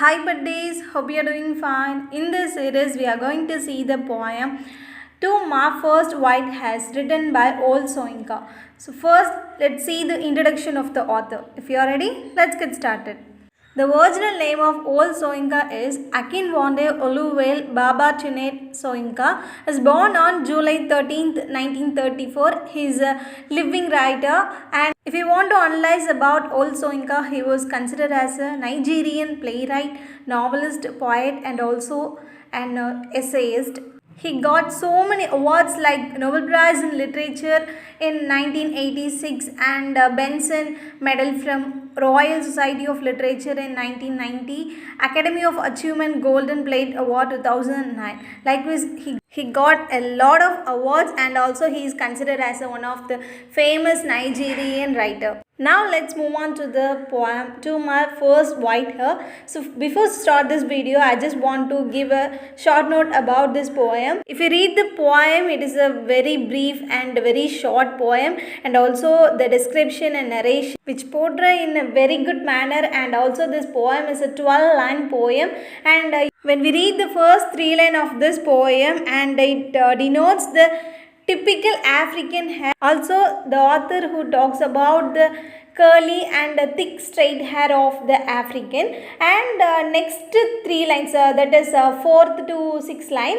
Hi buddies, hope you are doing fine. In this series, we are going to see the poem To My First White Hairs written by Wole Soyinka. So first, let's see the introduction of the author. If you are ready, let's get started. The original name of Wole Soyinka is Akinwande Oluwale Babatunde Soyinka. Is born on July 13th, 1934. He is a living writer, and if you want to analyze about Wole Soyinka, he was considered as a Nigerian playwright, novelist, poet, and also an essayist. He got so many awards like Nobel Prize in Literature in 1986 and Benson Medal from Royal Society of Literature in 1990, Academy of Achievement Golden Plate Award 2009. Likewise, he got a lot of awards, and also he is considered as one of the famous Nigerian writer. Now let's move on to the poem To My First White Hair. So before start this video, I just want to give a short note about this poem. If you read the poem, it is a very brief and very short poem, and also the description and narration which portray in a very good manner, and also this poem is a 12-line poem, and when we read the first 3 lines of this poem, and it denotes the typical African hair. Also, the author who talks about the curly and thick straight hair of the African, and next 3 lines, that is 4th to 6th line,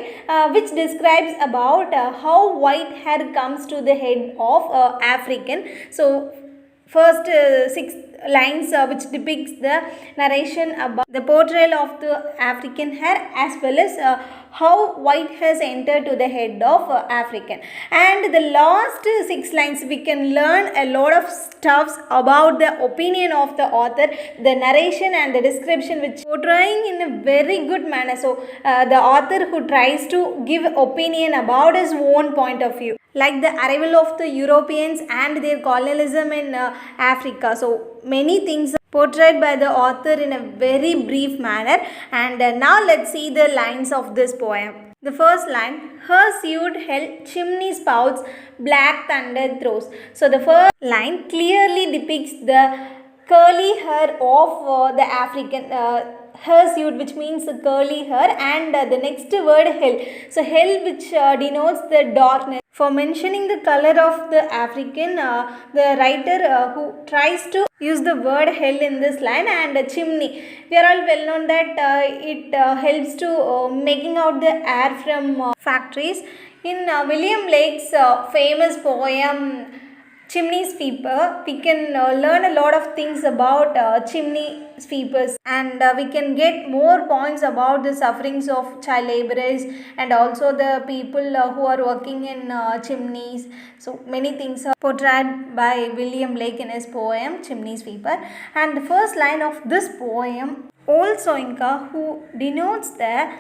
which describes about how white hair comes to the head of African. So first 6 lines which depicts the narration about the portrayal of the African hair, as well as how white has entered to the head of African. And the last 6 lines we can learn a lot of stuffs about the opinion of the author, the narration and the description which portraying in a very good manner. So the author who tries to give opinion about his own point of view, like the arrival of the Europeans and their colonialism in Africa. So many things are portrayed by the author in a very brief manner, and now let's see the lines of this poem. The first line, Hirsute held chimney spouts, black thunder throes. So the first line clearly depicts the curly hair of the African hirsute, which means curly hair, and the next word hell. So hell, which denotes the darkness. For mentioning the color of the African, the writer who tries to use the word hell in this line, and chimney. We are all well known that it helps to making out the air from factories. In William Blake's famous poem Chimney Sweeper, we can learn a lot of things about chimney sweepers, and we can get more points about the sufferings of child laborers, and also the people who are working in chimneys. So many things are portrayed by William Blake in his poem Chimney Sweeper. And the first line of this poem, Wole Soyinka, who denotes the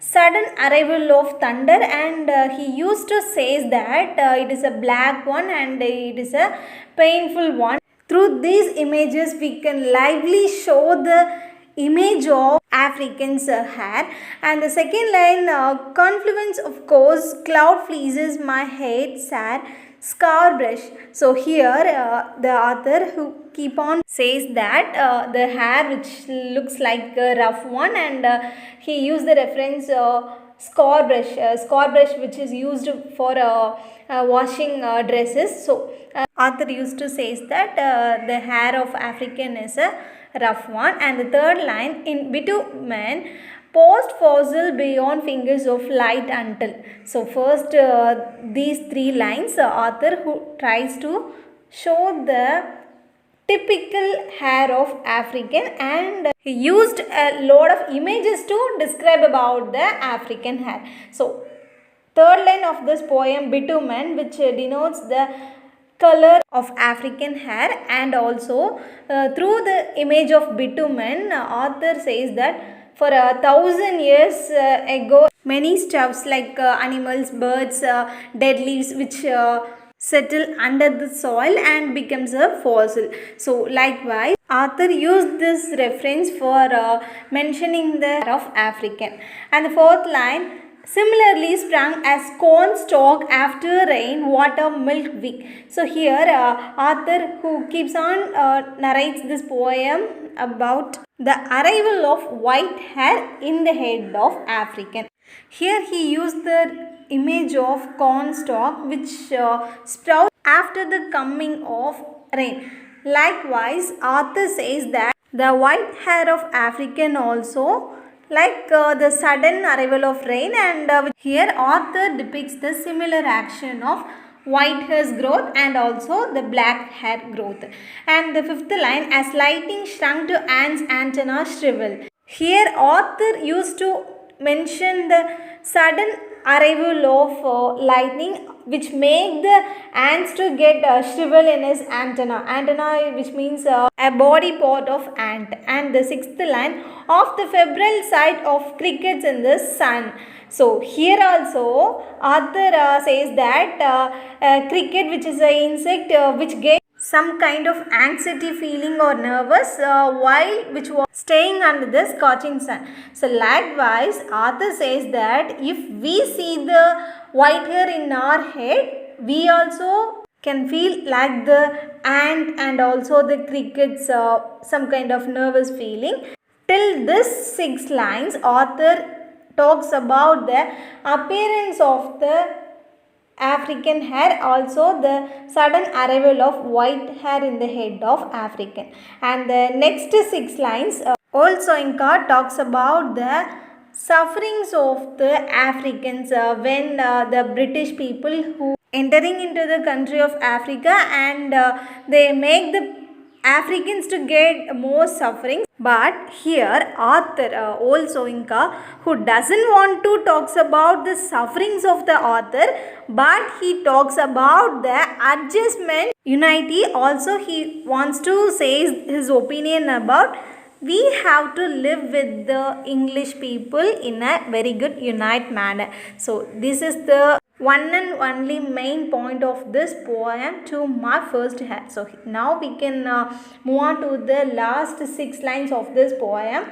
sudden arrival of thunder, and he used to say that it is a black one and it is a painful one. Through these images we can lively show the image of African's hair. And the second line, confluence of coarse cloud fleeces my head sad scour brush. So here the author who keep on says that the hair which looks like a rough one, and he used the reference scour brush which is used for washing dresses. So author used to says that the hair of African is a rough one. And the third line, in bitumen post fossil beyond fingers of light until. So first these 3 lines, author who tries to show the typical hair of African, and he used a lot of images to describe about the African hair. So third line of this poem, bitumen, which denotes the color of African hair, and also through the image of bitumen, author says that for 1,000 years ago, many stuffs like animals, birds, dead leaves which settle under the soil and becomes a fossil. So likewise, author used this reference for mentioning the hair of African. And the fourth line, similarly sprung as corn stalk after rain water milk week. So here author who keeps on narrates this poem about the arrival of white hair in the head of African. Here he used the image of corn stalk which sprouts after the coming of rain. Likewise, author says that the white hair of African also like the sudden arrival of rain, and here author depicts the similar action of white hair's growth and also the black hair growth. And the fifth line, as lightning shrunk to ants antenna shrivel. Here author used to mention the sudden arrival of lightning which make the ants to get shrivel in his antenna which means a body part of ant. And the sixth line, of the febrile side of crickets in the sun. So here also author says that cricket, which is an insect which gets some kind of anxiety feeling or nervous while which was staying under the scorching sun. So likewise author says that if we see the white hair in our head, we also can feel like the ant and also the crickets some kind of nervous feeling. Till this 6 lines author talks about the appearance of the African hair, also the sudden arrival of white hair in the head of African. And the next 6 lines, Wole Soyinka talks about the sufferings of the Africans when the British people who entering into the country of Africa, and they make the Africans to get more suffering. But here author Wole Soyinka, who doesn't want to talks about the sufferings of the author, but he talks about the adjustment unity. Also he wants to say his opinion about we have to live with the English people in a very good unite manner. So this is the one and only main point of this poem to my first hair. So now we can move on to the last 6 lines of this poem.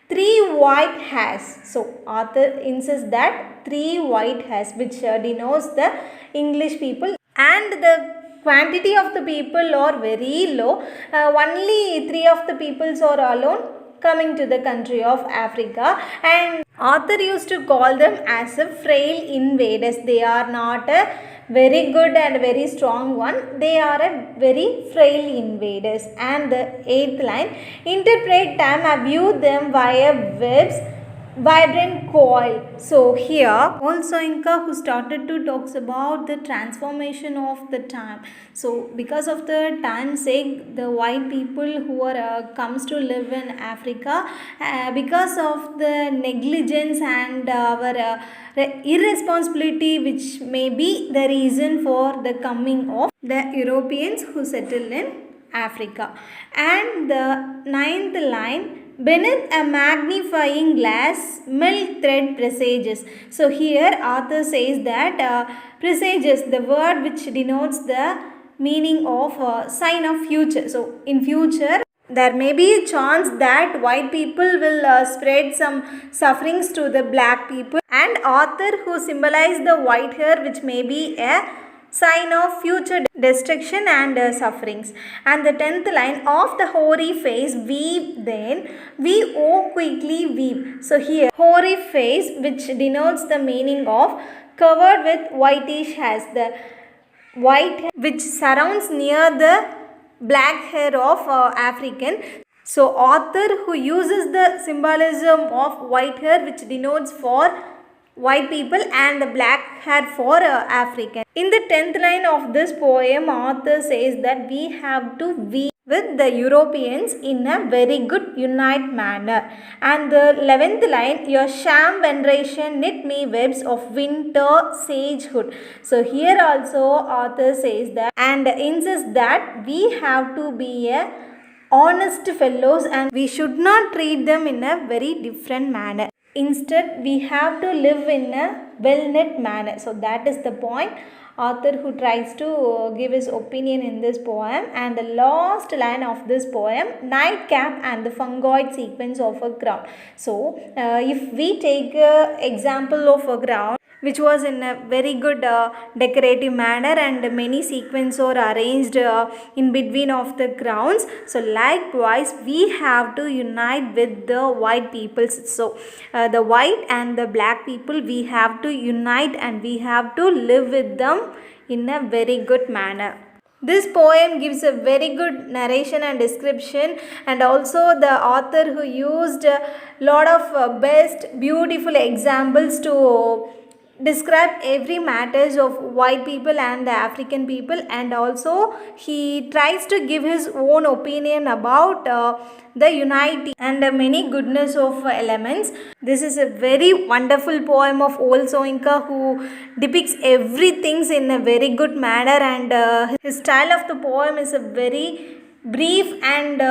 3 white hairs. So author insists that 3 white hairs, which denotes the English people, and the quantity of the people are very low. Only 3 of the peoples are alone coming to the country of Africa, and author used to call them as a frail invaders. They are not a very good and very strong one. They are a very frail invaders. And the 8th line, interpret time, I view them via webs vibrant coil. So here Wole Soyinka who started to talks about the transformation of the time. So because of the time's sake, the white people who are comes to live in Africa, because of the negligence and our irresponsibility, which may be the reason for the coming of the Europeans who settled in Africa. And the 9th line, beneath a magnifying glass, milk thread presages. So here author says that presages, the word which denotes the meaning of sign of future. So in future there may be a chance that white people will spread some sufferings to the black people, and author who symbolize the white hair which may be a sign of future destruction and sufferings. And the 10th line, of the hoary face weep then, we oh quickly weep. So here hoary face, which denotes the meaning of covered with whitish hairs, the white hair which surrounds near the black hair of African. So author who uses the symbolism of white hair which denotes for white people and the black hair for African. In the 10th line of this poem, author says that we have to weave with the Europeans in a very good unite manner. And the 11th line, your sham veneration knit me webs of winter sagehood. So here also author says that and insists that we have to be a honest fellows and we should not treat them in a very different manner. Instead, we have to live in a well-knit manner. So that is the point author who tries to give his opinion in this poem. And the last line of this poem, nightcap and the fungoid sequence of a crown. So if we take example of a crown which was in a very good decorative manner, and many sequins are arranged in between of the crowns. So likewise we have to unite with the white peoples. So the white and the black people, we have to unite and we have to live with them in a very good manner. This poem gives a very good narration and description, and also the author who used a lot of best beautiful examples to describe every matters of white people and the African people, and also he tries to give his own opinion about the unity and many goodness of elements. This is a very wonderful poem of Wole Soyinka, who depicts everything in a very good manner, and his style of the poem is a very brief and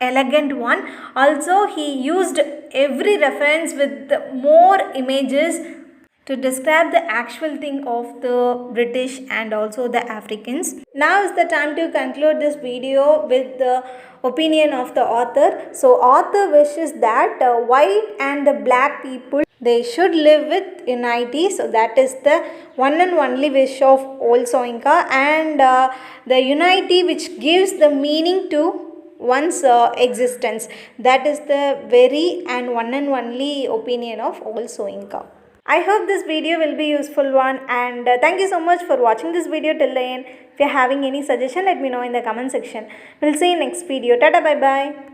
elegant one. Also he used every reference with more images to describe the actual thing of the British and also the Africans. Now is the time to conclude this video with the opinion of the author. So author wishes that white and the black people, they should live with unity. So that is the one and only wish of Wole Soyinka, and the unity which gives the meaning to one's existence. That is the very and one and only opinion of Wole Soyinka. I hope this video will be useful one, and thank you so much for watching this video till the end. If you are having any suggestion, let me know in the comment section. We'll see you next video. Tata, bye bye.